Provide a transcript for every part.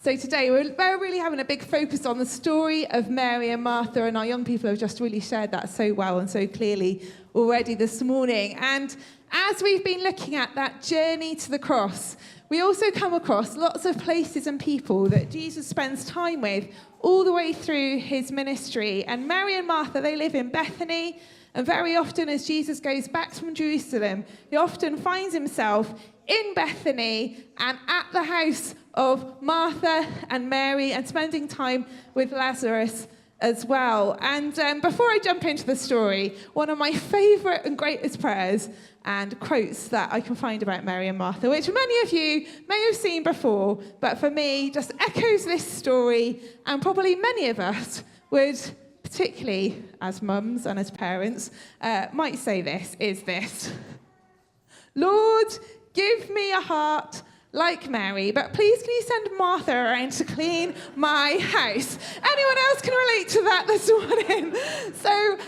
So today we're really having a big focus on the story of Mary and Martha, and our young people have just really shared that so well and so clearly already this morning. And as we've been looking at that journey to the cross, we also come across lots of places and people that Jesus spends time with all the way through his ministry. And Mary and Martha, they live in Bethany, and very often as Jesus goes back from Jerusalem, he often finds himself in Bethany and at the house of Martha and Mary and spending time with Lazarus as well. And before I jump into the story, one of my favourite and greatest prayers and quotes that I can find about Mary and Martha, which many of you may have seen before, but for me just echoes this story, and probably many of us would, particularly as mums and as parents, might say this, is this: Lord, give me a heart like Mary, but please can you send Martha around to clean my house? Anyone else can relate to that this morning? So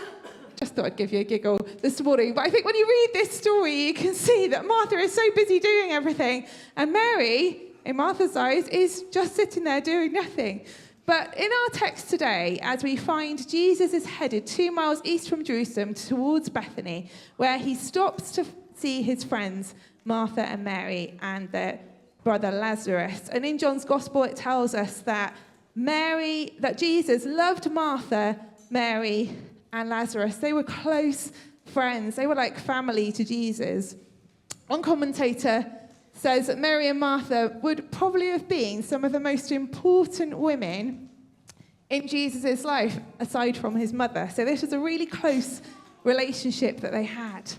just thought I'd give you a giggle this morning. But I think when you read this story, you can see that Martha is so busy doing everything, and Mary, in Martha's eyes, is just sitting there doing nothing. But in our text today, as we find Jesus is headed 2 miles east from Jerusalem towards Bethany, where he stops to see his friends Martha and Mary and their brother Lazarus. And in John's Gospel, it tells us that Jesus loved Martha, Mary, and Lazarus. They were close friends. They were like family to Jesus. One commentator says that Mary and Martha would probably have been some of the most important women in Jesus' life, aside from his mother. So this was a really close relationship that they had.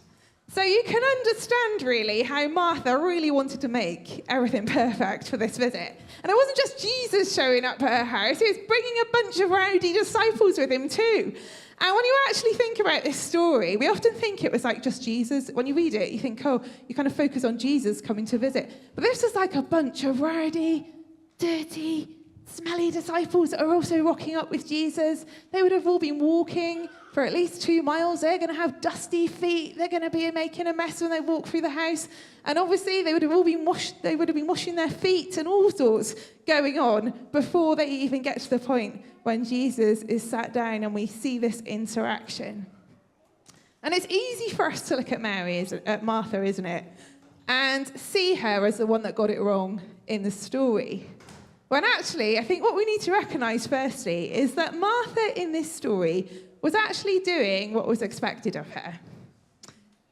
So you can understand, really, how Martha really wanted to make everything perfect for this visit. And it wasn't just Jesus showing up at her house. He was bringing a bunch of rowdy disciples with him too. And when you actually think about this story, we often think it was like just Jesus. When you read it, you think, oh, you kind of focus on Jesus coming to visit. But this was like a bunch of rowdy, dirty, smelly disciples that are also rocking up with Jesus. They would have all been walking for at least 2 miles. They're going to have dusty feet. They're going to be making a mess when they walk through the house. And obviously they would have been washing their feet and all sorts going on before they even get to the point when Jesus is sat down and we see this interaction. And it's easy for us to look at Martha, isn't it? And see her as the one that got it wrong in the story. When actually, I think what we need to recognise firstly is that Martha in this story was actually doing what was expected of her.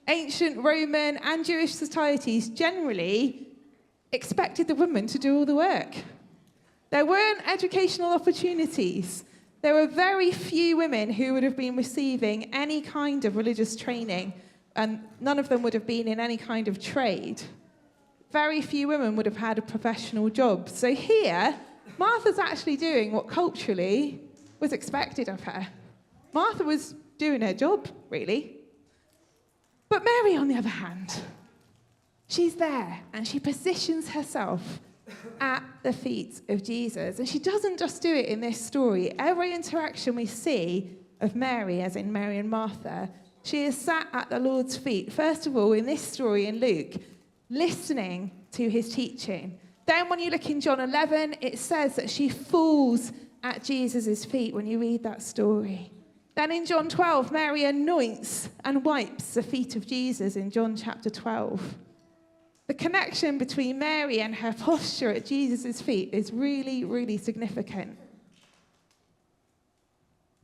Ancient Roman and Jewish societies generally expected the woman to do all the work. There weren't educational opportunities. There were very few women who would have been receiving any kind of religious training, and none of them would have been in any kind of trade. Very few women would have had a professional job. So here, Martha's actually doing what culturally was expected of her. Martha was doing her job, really. But Mary, on the other hand, she's there and she positions herself at the feet of Jesus. And she doesn't just do it in this story. Every interaction we see of Mary, as in Mary and Martha, she is sat at the Lord's feet. First of all, in this story in Luke, listening to his teaching. Then when you look in John 11, it says that she falls at Jesus' feet when you read that story. Then in John 12, Mary anoints and wipes the feet of Jesus in John chapter 12. The connection between Mary and her posture at Jesus' feet is really, really significant.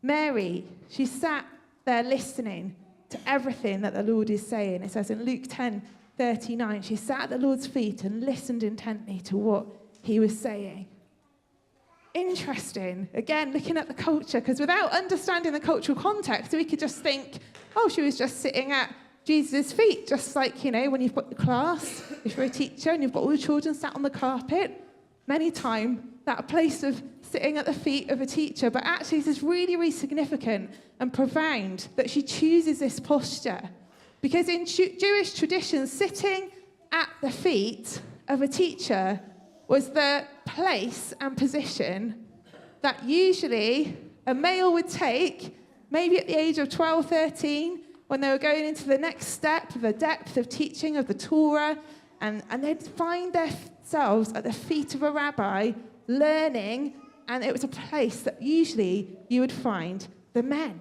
Mary, she sat there listening to everything that the Lord is saying. It says in Luke 10:39, she sat at the Lord's feet and listened intently to what he was saying. Interesting, again, looking at the culture, because without understanding the cultural context, we could just think, oh, she was just sitting at Jesus' feet, just like, when you've got the class, if you're a teacher and you've got all the children sat on the carpet, many times that place of sitting at the feet of a teacher. But actually, this is really, really significant and profound that she chooses this posture. Because in Jewish tradition, sitting at the feet of a teacher was the place and position that usually a male would take, maybe at the age of 12, 13, when they were going into the next step, the depth of teaching of the Torah, and they'd find themselves at the feet of a rabbi learning, and it was a place that usually you would find the men.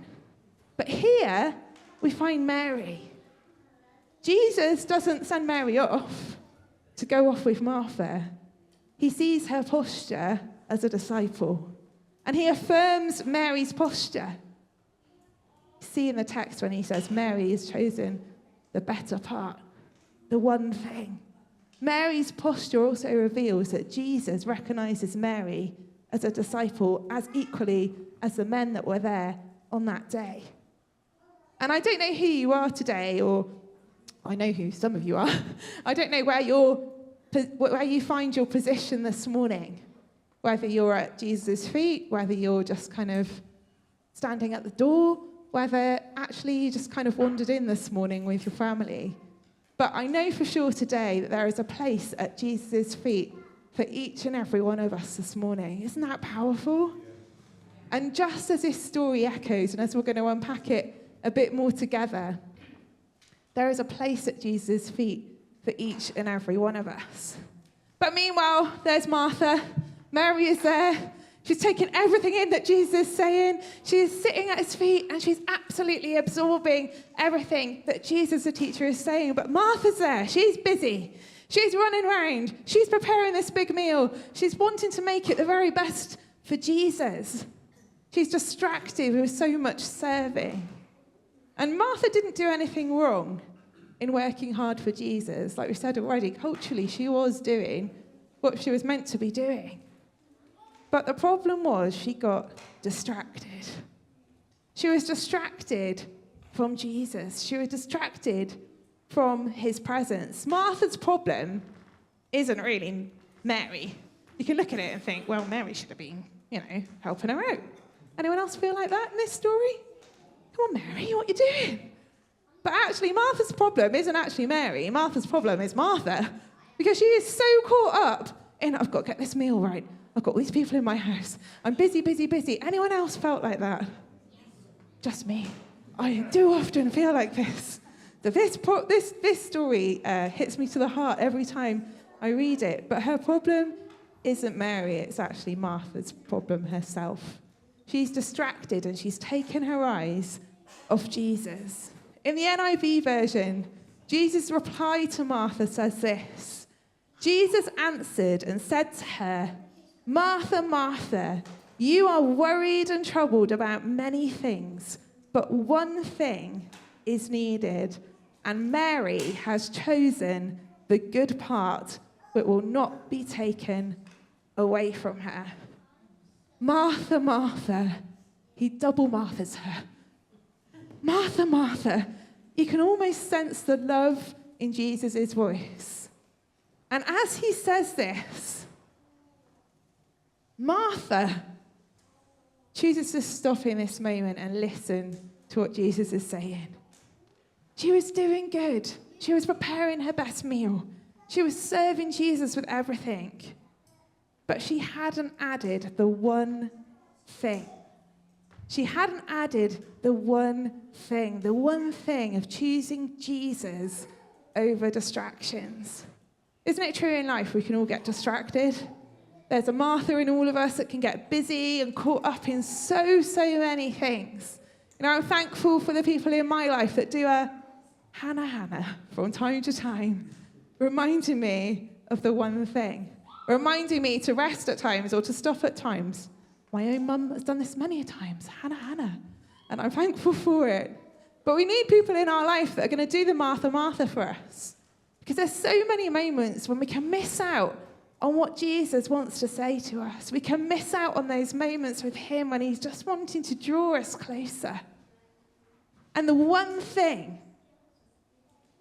But here we find Mary. Jesus doesn't send Mary off to go off with Martha. He sees her posture as a disciple, and he affirms Mary's posture. See in the text when he says Mary has chosen the better part, the one thing. Mary's posture also reveals that Jesus recognizes Mary as a disciple as equally as the men that were there on that day. And I don't know who you are today, or I know who some of you are. I don't know where you find your position this morning, whether you're at Jesus' feet, whether you're just kind of standing at the door, whether actually you just kind of wandered in this morning with your family. But I know for sure today that there is a place at Jesus' feet for each and every one of us this morning. Isn't that powerful? And just as this story echoes, and as we're going to unpack it a bit more together, there is a place at Jesus' feet for each and every one of us. But meanwhile, there's Martha. Mary is there. She's taken everything in that Jesus is saying. She is sitting at his feet, and she's absolutely absorbing everything that Jesus, the teacher, is saying. But Martha's there. She's busy. She's running around. She's preparing this big meal. She's wanting to make it the very best for Jesus. She's distracted with so much serving. And Martha didn't do anything wrong in working hard for Jesus. Like we said already, culturally, she was doing what she was meant to be doing. But the problem was she got distracted. She was distracted from Jesus. She was distracted from his presence. Martha's problem isn't really Mary. You can look at it and think, well, Mary should have been, helping her out. Anyone else feel like that in this story? Come on, Mary, what are you doing? But actually, Martha's problem isn't actually Mary. Martha's problem is Martha. Because she is so caught up in, I've got to get this meal right. I've got all these people in my house. I'm busy, busy, busy. Anyone else felt like that? Just me. I do often feel like this. So this story hits me to the heart every time I read it. But her problem isn't Mary. It's actually Martha's problem herself. She's distracted and she's taken her eyes off Jesus. In the NIV version, Jesus' reply to Martha says this. Jesus answered and said to her, Martha, Martha, you are worried and troubled about many things, but one thing is needed, and Mary has chosen the good part that will not be taken away from her. Martha, Martha, he double Marthas her. Martha, Martha, you can almost sense the love in Jesus' voice. And as he says this, Martha chooses to stop in this moment and listen to what Jesus is saying. She was doing good. She was preparing her best meal. She was serving Jesus with everything. But she hadn't added the one thing. She hadn't added the one thing of choosing Jesus over distractions. Isn't it true in life we can all get distracted? There's a Martha in all of us that can get busy and caught up in so many things. I'm thankful for the people in my life that do a Hannah from time to time, reminding me of the one thing, reminding me to rest at times or to stop at times. My own mum has done this many times, Hannah, and I'm thankful for it. But we need people in our life that are going to do the Martha for us, because there's so many moments when we can miss out on what Jesus wants to say to us. We can miss out on those moments with him when he's just wanting to draw us closer. And the one thing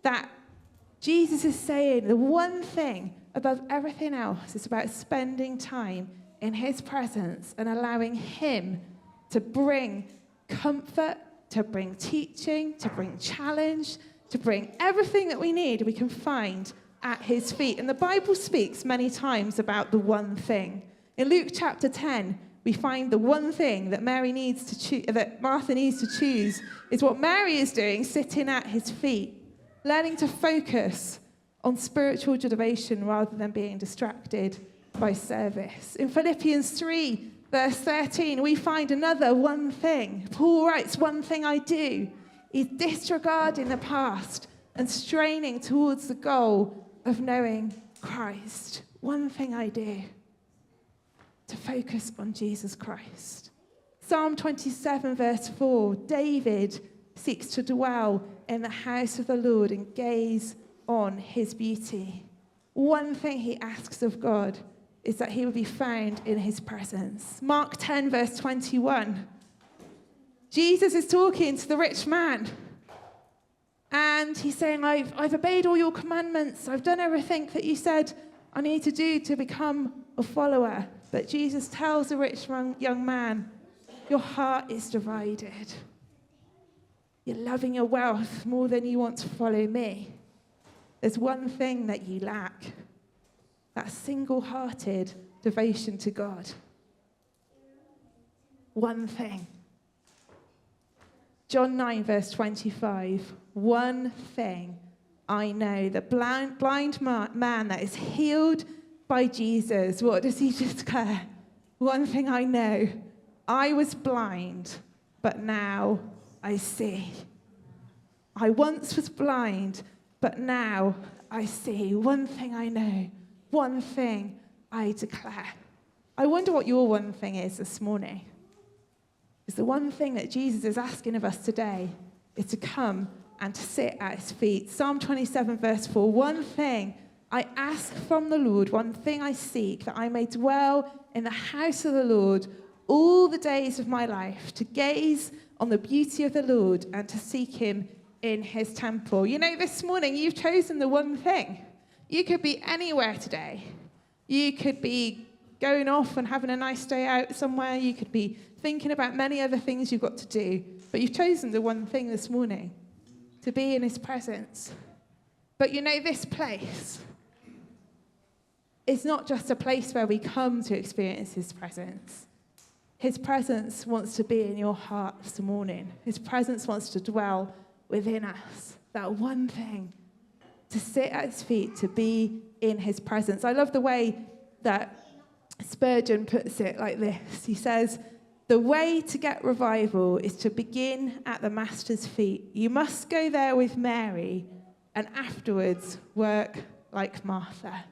that Jesus is saying, the one thing above everything else, is about spending time in his presence and allowing him to bring comfort, to bring teaching, to bring challenge, to bring everything that we need, we can find at his feet. And the Bible speaks many times about the one thing. In Luke chapter 10, we find the one thing that that Martha needs to choose is what Mary is doing, sitting at his feet, learning to focus on spiritual devotion rather than being distracted by service. In Philippians 3, verse 13, we find another one thing. Paul writes, one thing I do is disregarding the past and straining towards the goal of knowing Christ. One thing I do, to focus on Jesus Christ. Psalm 27, verse 4, David seeks to dwell in the house of the Lord and gaze on his beauty. One thing he asks of God is that he would be found in his presence. Mark 10, verse 21. Jesus is talking to the rich man. And he's saying, I've obeyed all your commandments. I've done everything that you said I need to do to become a follower. But Jesus tells the rich young man, your heart is divided. You're loving your wealth more than you want to follow me. There's one thing that you lack. That single-hearted devotion to God. One thing. John 9, verse 25. One thing I know. The blind man that is healed by Jesus. What does he declare? One thing I know. I was blind, but now I see. I once was blind, but now I see. One thing I know. One thing I declare. I wonder what your one thing is this morning. Is the one thing that Jesus is asking of us today is to come and to sit at his feet. Psalm 27, verse 4. One thing I ask from the Lord, one thing I seek, that I may dwell in the house of the Lord all the days of my life, to gaze on the beauty of the Lord and to seek him in his temple. You know, this morning you've chosen the one thing. You could be anywhere today. You could be going off and having a nice day out somewhere. You could be thinking about many other things you've got to do. But you've chosen the one thing this morning, to be in his presence. But you know, this place is not just a place where we come to experience his presence. His presence wants to be in your heart this morning. His presence wants to dwell within us. That one thing, to sit at his feet, to be in his presence. I love the way that Spurgeon puts it like this. He says, the way to get revival is to begin at the Master's feet. You must go there with Mary and afterwards work like Martha.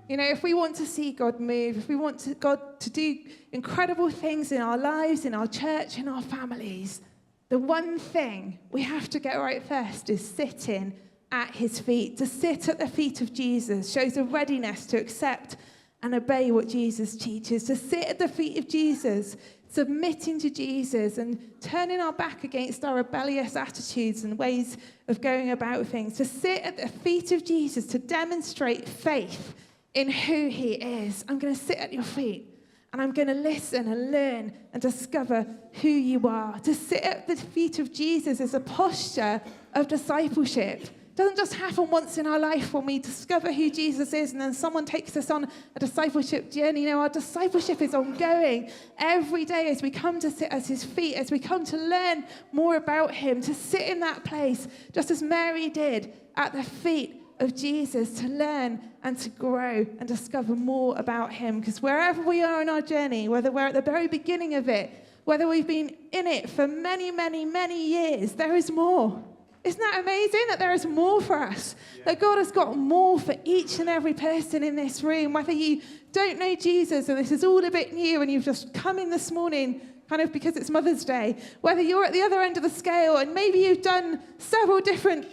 You know, if we want to see God move, if we want God to do incredible things in our lives, in our church, in our families, the one thing we have to get right first is sitting at his feet. To sit at the feet of Jesus shows a readiness to accept and obey what Jesus teaches. To sit at the feet of Jesus, submitting to Jesus and turning our back against our rebellious attitudes and ways of going about things. To sit at the feet of Jesus, to demonstrate faith in who he is. I'm going to sit at your feet and I'm going to listen and learn and discover who you are. To sit at the feet of Jesus is a posture of discipleship. It doesn't just happen once in our life when we discover who Jesus is and then someone takes us on a discipleship journey. You know, our discipleship is ongoing every day as we come to sit at his feet, as we come to learn more about him, to sit in that place, just as Mary did at the feet of Jesus, to learn and to grow and discover more about him. Because wherever we are in our journey, whether we're at the very beginning of it, whether we've been in it for many, many, many years, there is more. Isn't that amazing that there is more for us? Yeah. That God has got more for each and every person in this room. Whether you don't know Jesus and this is all a bit new and you've just come in this morning kind of because it's Mother's Day, whether you're at the other end of the scale and maybe you've done several different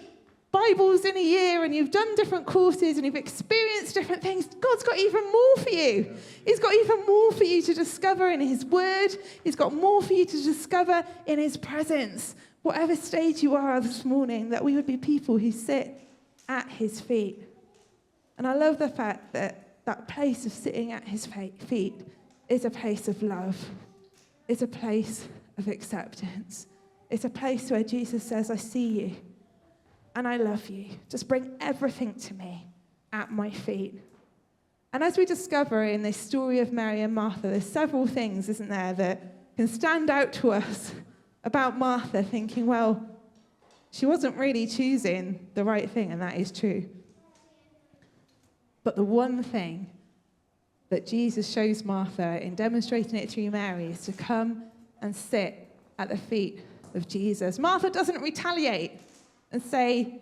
Bibles in a year and you've done different courses and you've experienced different things, God's got even more for you. He's got even more for you to discover in his word. He's got more for you to discover in his presence. Whatever stage you are this morning, that we would be people who sit at his feet. And I love the fact that that place of sitting at his feet is a place of love. It's a place of acceptance. It's a place where Jesus says, I see you. And I love you. Just bring everything to me at my feet. And as we discover in this story of Mary and Martha, there's several things, isn't there, that can stand out to us about Martha, thinking, well, she wasn't really choosing the right thing, and that is true. But the one thing that Jesus shows Martha in demonstrating it through Mary is to come and sit at the feet of Jesus. Martha doesn't retaliate and say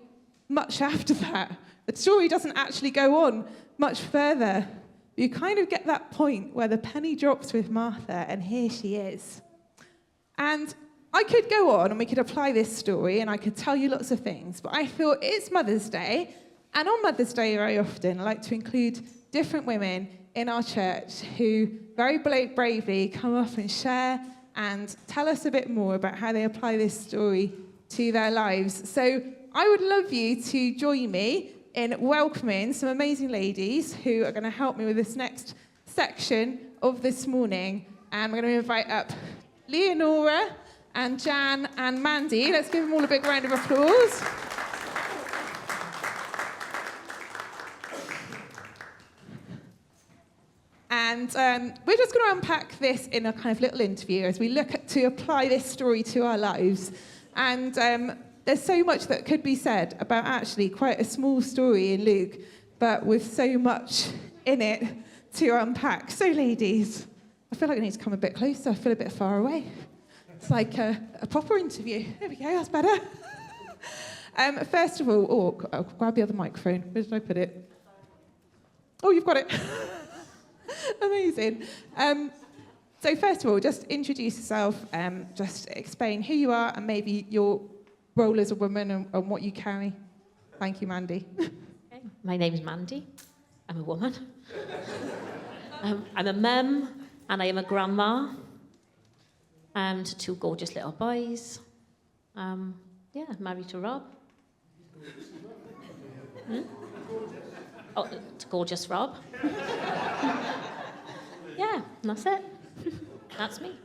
much after that. The story doesn't actually go on much further. You kind of get that point where the penny drops with Martha, and here she is. And I could go on and we could apply this story and I could tell you lots of things, but I thought it's Mother's Day, and on Mother's Day very often I like to include different women in our church who very bravely come up and share and tell us a bit more about how they apply this story to their lives. So I would love you to join me in welcoming some amazing ladies who are going to help me with this next section of this morning. And we're going to invite up Leonora and Jan and Mandy. Let's give them all a big round of applause. And we're just going to unpack this in a kind of little interview as we look to apply this story to our lives. And there's so much that could be said about actually quite a small story in Luke, but with so much in it to unpack. So, ladies, I feel like I need to come a bit closer. I feel a bit far away. It's like a proper interview. There we go, that's better. First of all, I'll grab the other microphone. Where did I put it? Oh, you've got it. Amazing. So first of all, just introduce yourself, just explain who you are and maybe your role as a woman and what you carry. Thank you, Mandy. Okay. My name's Mandy. I'm a woman. I'm a mum and I am a grandma to two gorgeous little boys. Married to Rob. Oh, to gorgeous Rob. Yeah, and that's it. That's me.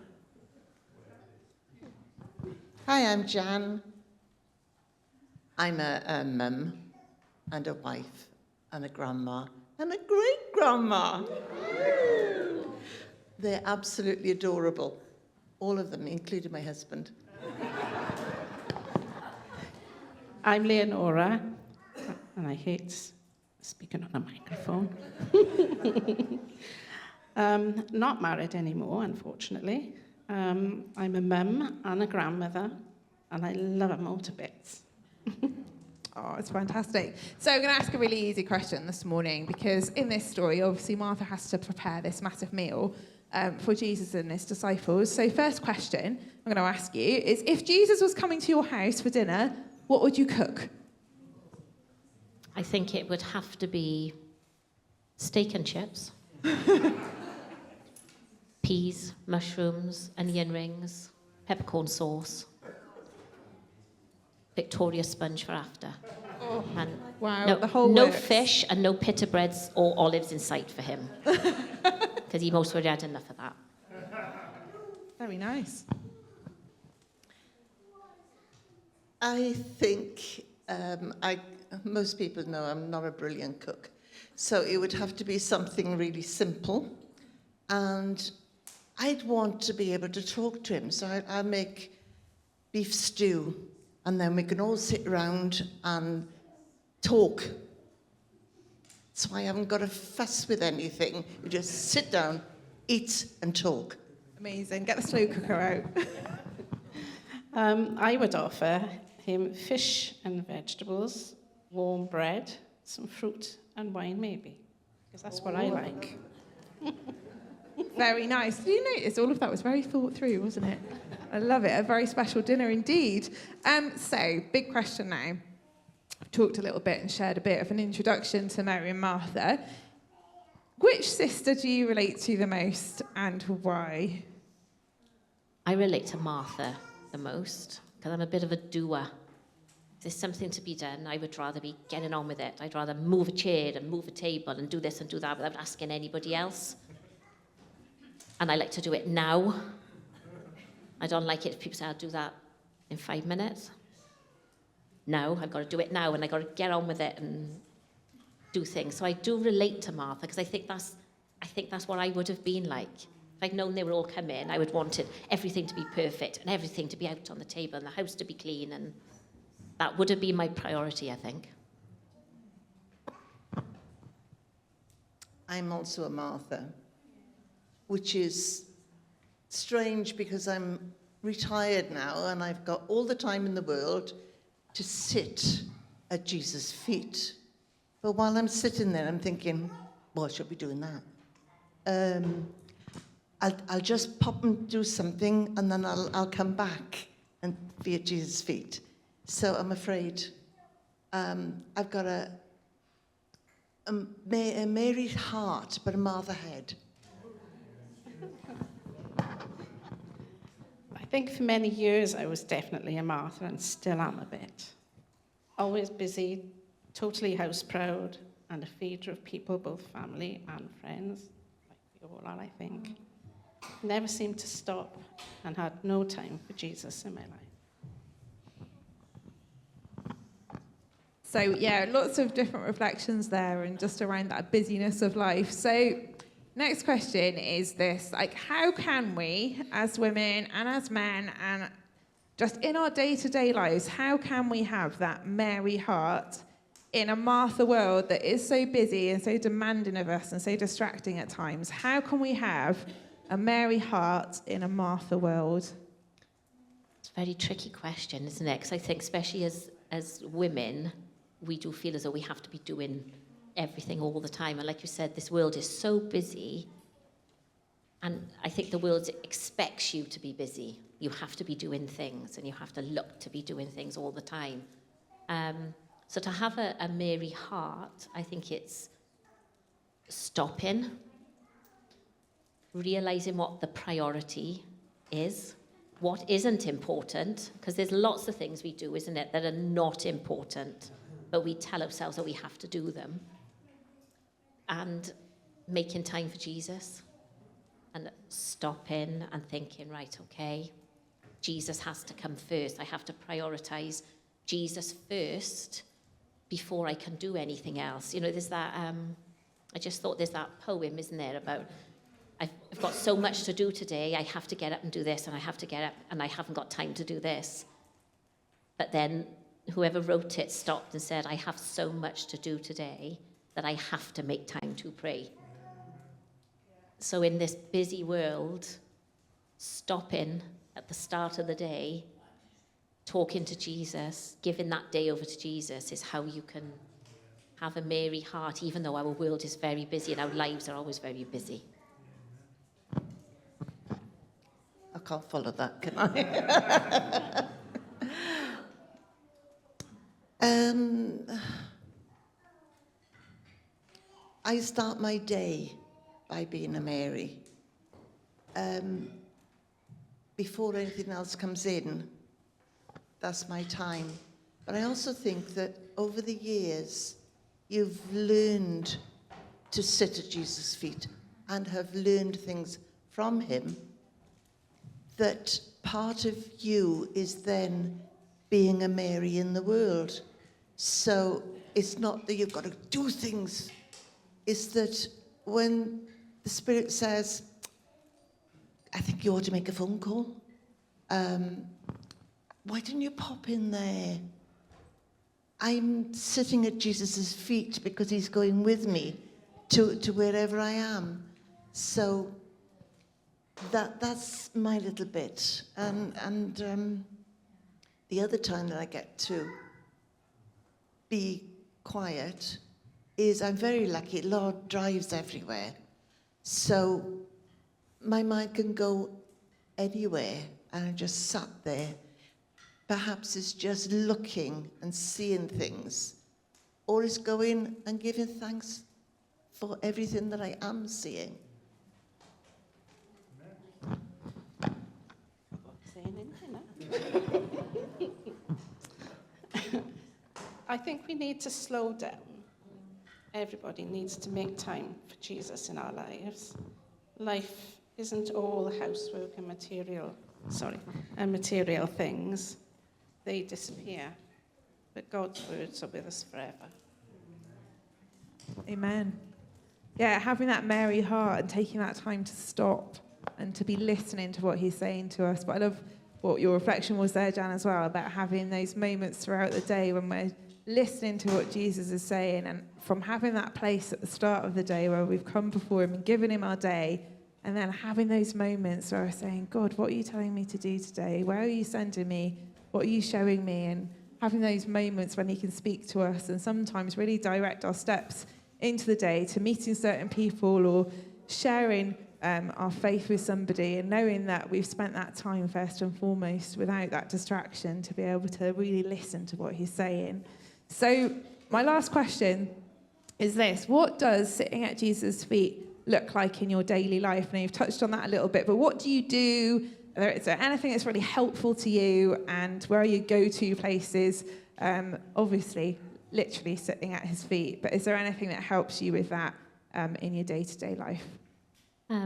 Hi, I'm Jan. I'm a mum and a wife and a grandma and a great-grandma. They're absolutely adorable, all of them, including my husband. I'm Leonora, and I hate speaking on a microphone. Not married anymore, unfortunately. I'm a mum and a grandmother, and I love them all to bits. Oh, it's fantastic. So I'm going to ask a really easy question this morning, because in this story, obviously, Martha has to prepare this massive meal for Jesus and his disciples. So first question I'm going to ask you is, if Jesus was coming to your house for dinner, what would you cook? I think it would have to be steak and chips. Peas, mushrooms, onion rings, peppercorn sauce. Victoria sponge for after. Oh, and wow, the whole no works. fish and no pita breads or olives in sight for him. Because he most would have had enough of that. Very nice. I think most people know I'm not a brilliant cook, so it would have to be something really simple, and I'd want to be able to talk to him, so I'll make beef stew, and then we can all sit around and talk. So I haven't got to fuss with anything. You just sit down, eat, and talk. Amazing. Get the slow cooker out. I would offer him fish and vegetables, warm bread, some fruit and wine maybe, because that's what I like. Very nice. Did you notice all of that was very thought through, wasn't it? I love it. A very special dinner indeed. So, big question now. I've talked a little bit and shared a bit of an introduction to Mary and Martha. Which sister do you relate to the most and why? I relate to Martha the most, because I'm a bit of a doer. If there's something to be done, I would rather be getting on with it. I'd rather move a chair and move a table and do this and do that without asking anybody else. And I like to do it now. I don't like it if people say, I'll do that in 5 minutes. No, I've got to do it now, and I've got to get on with it and do things. So I do relate to Martha, because I think that's what I would have been like. If I'd known they were all coming, I would wanted everything to be perfect and everything to be out on the table and the house to be clean, and that would have been my priority, I think. I'm also a Martha, which is strange because I'm retired now and I've got all the time in the world to sit at Jesus' feet. But while I'm sitting there, I'm thinking, well, I should be doing that. I'll just pop and do something, and then I'll come back and be at Jesus' feet. So I'm afraid I've got a Mary heart, but a Martha head. I think for many years I was definitely a Martha and still am a bit. Always busy, totally house proud, and a feeder of people, both family and friends, like we all are, I think. Never seemed to stop and had no time for Jesus in my life. So yeah, lots of different reflections there and just around that busyness of life. So next question is this, like, how can we as women and as men and just in our day-to-day lives, how can we have that Mary heart in a Martha world that is so busy and so demanding of us and so distracting at times? How can we have a Mary heart in a Martha world? It's a very tricky question, isn't it? Because I think especially as women, we do feel as though we have to be doing everything all the time. And like you said, this world is so busy. And I think the world expects you to be busy. You have to be doing things and you have to look to be doing things all the time. So to have a Mary heart, I think it's stopping, realizing what the priority is, what isn't important, because there's lots of things we do, isn't it, that are not important, but we tell ourselves that we have to do them, and making time for Jesus, and stopping and thinking, right, okay, Jesus has to come first. I have to prioritize Jesus first before I can do anything else. You know, there's that, I just thought there's that poem, isn't there, about I've got so much to do today, I have to get up and do this, and I have to get up, and I haven't got time to do this. But then whoever wrote it stopped and said, I have so much to do today that I have to make time to pray. So in this busy world, stopping at the start of the day, talking to Jesus, giving that day over to Jesus is how you can have a Mary heart, even though our world is very busy and our lives are always very busy. I can't follow that, can I? I start my day by being a Mary. Before anything else comes in, that's my time. But I also think that over the years, you've learned to sit at Jesus' feet and have learned things from him, that part of you is then being a Mary in the world. So it's not that you've got to do things. It's that when the Spirit says, I think you ought to make a phone call, why didn't you pop in there? I'm sitting at Jesus' feet because he's going with me to wherever I am. So that's my little bit. And the other time that I get to be quiet is I'm very lucky. Lord drives everywhere. So my mind can go anywhere, and I just sat there. Perhaps it's just looking and seeing things, or it's going and giving thanks for everything that I am seeing. I think we need to slow down. Everybody needs to make time for Jesus in our lives. Life isn't all housework and material things. They disappear, but God's words are with us forever. Amen. Yeah, having that Mary heart and taking that time to stop and to be listening to what he's saying to us. But I love what your reflection was there, Jan, as well, about having those moments throughout the day when we're listening to what Jesus is saying, and from having that place at the start of the day where we've come before him and given him our day, and then having those moments where we're saying, God, what are you telling me to do today? Where are you sending me? What are you showing me? And having those moments when he can speak to us and sometimes really direct our steps into the day to meeting certain people or sharing our faith with somebody, and knowing that we've spent that time first and foremost without that distraction to be able to really listen to what he's saying. So my last question is this: what does sitting at Jesus' feet look like in your daily life? Now, you've touched on that a little bit, but what do you do? Is there anything that's really helpful to you, and where are your go-to places? Obviously, literally sitting at his feet, but is there anything that helps you with that in your day-to-day life?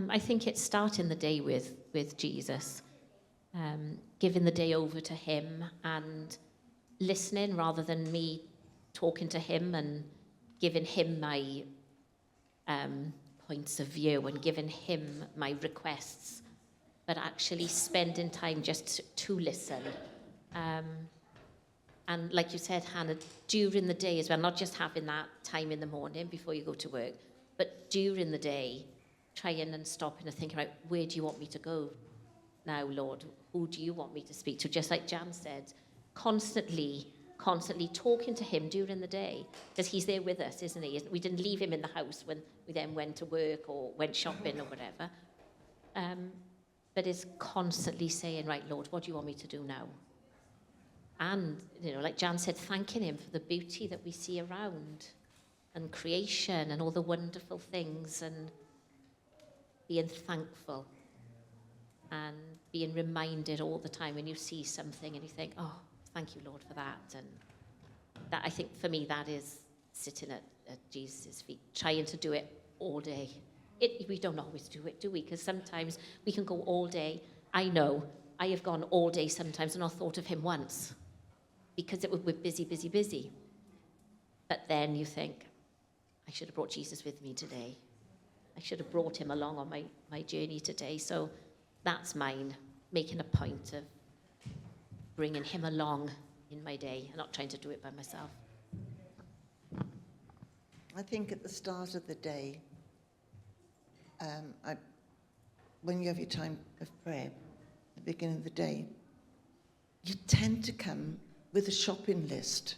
I think it's starting the day with Jesus, giving the day over to him and listening rather than me talking to him and giving him my points of view and giving him my requests, but actually spending time just to listen. And like you said, Hannah, during the day as well, not just having that time in the morning before you go to work, but during the day, trying and stopping and thinking about, where do you want me to go now, Lord? Who do you want me to speak to? Just like Jan said, constantly talking to him during the day, because he's there with us, isn't he? We didn't leave him in the house when we then went to work or went shopping or whatever. But is constantly saying, right, Lord, what do you want me to do now? And, like Jan said, thanking him for the beauty that we see around and creation and all the wonderful things, and being thankful and being reminded all the time when you see something and you think, oh, thank you, Lord, for that. And that, I think, for me, that is sitting at Jesus' feet, trying to do it all day. We don't always do it, do we? Because sometimes we can go all day. I know I have gone all day sometimes and not thought of him once because we're busy. But then you think, I should have brought Jesus with me today. I should have brought him along on my journey today. So that's mine, making a point of bringing him along in my day and not trying to do it by myself. I think at the start of the day, when you have your time of prayer, at the beginning of the day, you tend to come with a shopping list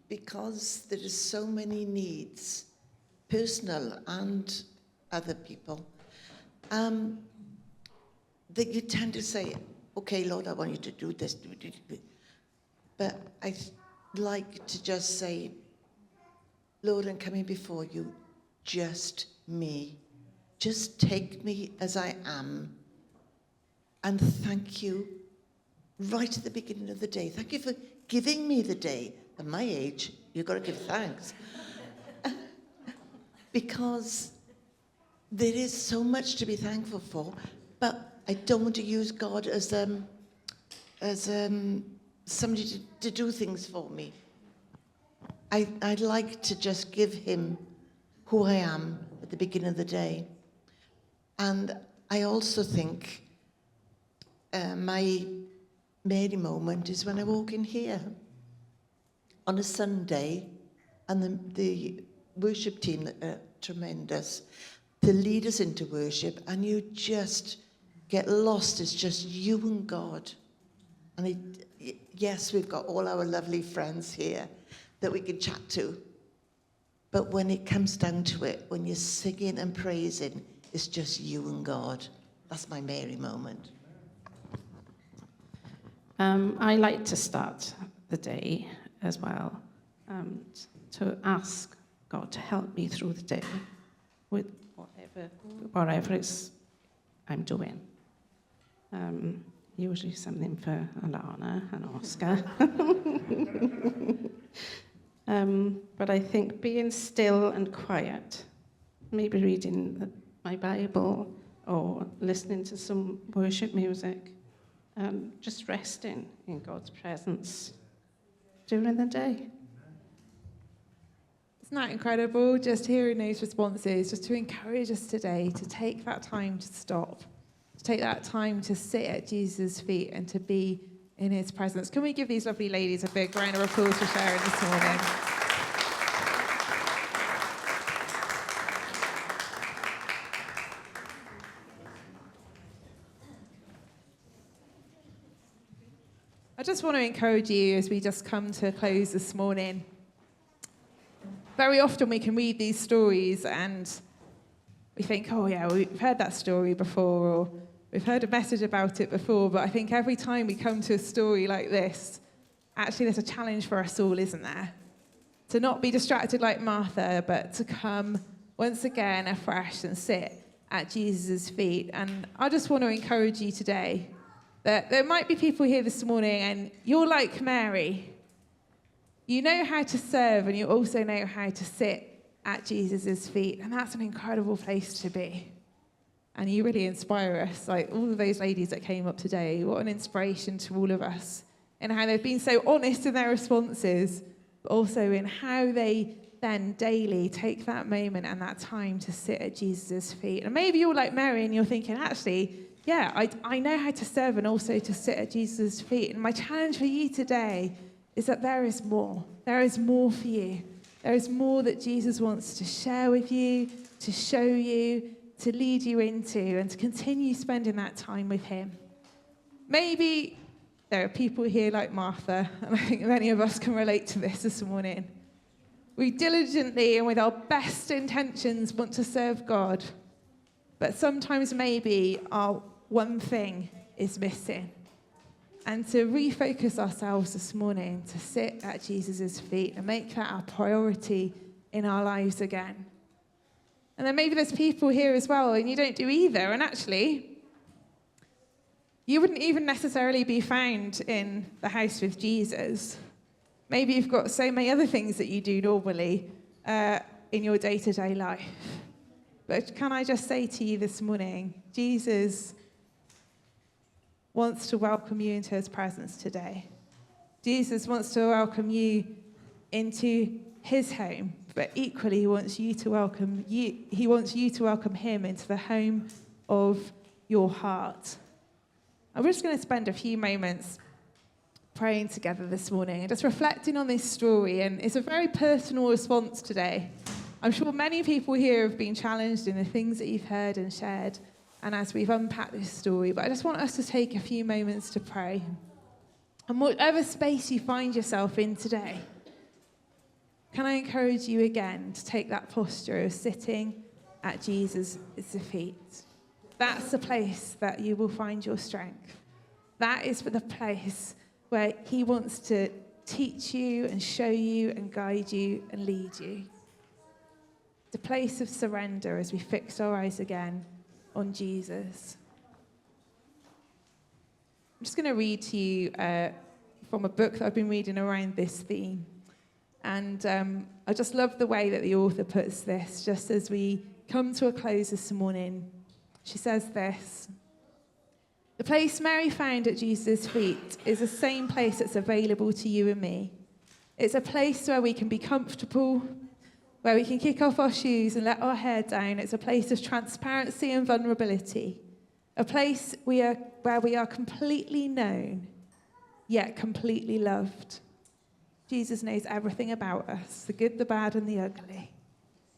because there are so many needs, personal and other people, that you tend to say, okay, Lord, I want you to do this. But I like to just say, Lord, I'm coming before you, just me. Just take me as I am. And thank you right at the beginning of the day. Thank you for giving me the day. At my age, you've got to give thanks. Because there is so much to be thankful for, but I don't want to use God as somebody to do things for me. I'd like to just give him who I am at the beginning of the day. And I also think my Mary moment is when I walk in here on a Sunday, and the worship team that are tremendous to lead us into worship, and you just get lost. It's just you and God. And yes, we've got all our lovely friends here that we can chat to. But when it comes down to it, when you're singing and praising, it's just you and God. That's my Mary moment. I like to start the day as well, to ask God to help me through the day with whatever it's I'm doing. Usually something for Alana and Oscar. But I think being still and quiet, maybe reading my Bible or listening to some worship music, just resting in God's presence during the day. Isn't that incredible? Just hearing those responses, just to encourage us today to take that time to stop to take that time to sit at Jesus' feet and to be in his presence. Can we give these lovely ladies a big round of applause for sharing this morning? I just want to encourage you as we just come to a close this morning. Very often we can read these stories and we think, oh yeah, we've heard that story before, or we've heard a message about it before, but I think every time we come to a story like this, actually there's a challenge for us all, isn't there? To not be distracted like Martha, but to come once again afresh and sit at Jesus' feet. And I just want to encourage you today that there might be people here this morning and you're like Mary. You know how to serve and you also know how to sit at Jesus' feet. And that's an incredible place to be. And you really inspire us, like all of those ladies that came up today. What an inspiration to all of us. And how they've been so honest in their responses, but also in how they then daily take that moment and that time to sit at Jesus' feet. And maybe you're like Mary and you're thinking, actually, yeah, I know how to serve and also to sit at Jesus' feet. And my challenge for you today is that there is more. There is more for you. There is more that Jesus wants to share with you, to show you, to lead you into, and to continue spending that time with him. Maybe there are people here like Martha, and I think many of us can relate to this morning. We diligently and with our best intentions want to serve God, but sometimes maybe our one thing is missing. And to refocus ourselves this morning, to sit at Jesus' feet and make that our priority in our lives again. And then maybe there's people here as well and you don't do either. And actually, you wouldn't even necessarily be found in the house with Jesus. Maybe you've got so many other things that you do normally in your day-to-day life. But can I just say to you this morning, Jesus wants to welcome you into his presence today. Jesus wants to welcome you into his home, but equally he wants you to welcome him into the home of your heart. And we're just going to spend a few moments praying together this morning and just reflecting on this story. And it's a very personal response today. I'm sure many people here have been challenged in the things that you've heard and shared, and as we've unpacked this story, but I just want us to take a few moments to pray. And whatever space you find yourself in today, can I encourage you again to take that posture of sitting at Jesus' feet? That's the place that you will find your strength. That is the place where he wants to teach you and show you and guide you and lead you. The place of surrender as we fix our eyes again on Jesus. I'm just going to read to you from a book that I've been reading around this theme. And I just love the way that the author puts this, just as we come to a close this morning. She says this: the place Mary found at Jesus' feet is the same place that's available to you and me. It's a place where we can be comfortable, where we can kick off our shoes and let our hair down. It's a place of transparency and vulnerability, a place where we are completely known, yet completely loved. Jesus knows everything about us, the good, the bad, and the ugly.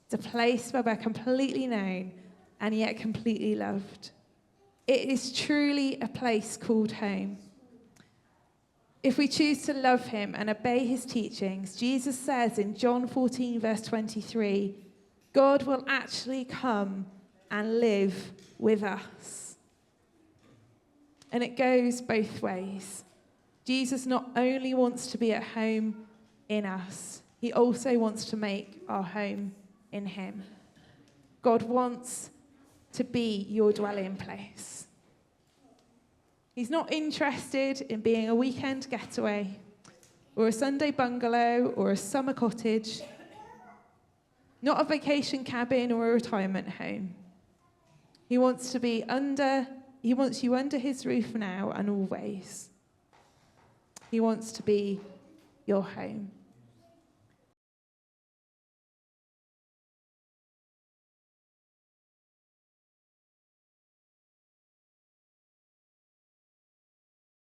It's a place where we're completely known and yet completely loved. It is truly a place called home. If we choose to love him and obey his teachings, Jesus says in John 14, verse 23, God will actually come and live with us. And it goes both ways. Jesus not only wants to be at home in us, he also wants to make our home in him. God wants to be your dwelling place. He's not interested in being a weekend getaway or a Sunday bungalow or a summer cottage, not a vacation cabin or a retirement home. He wants you under his roof now and always. He wants to be your home.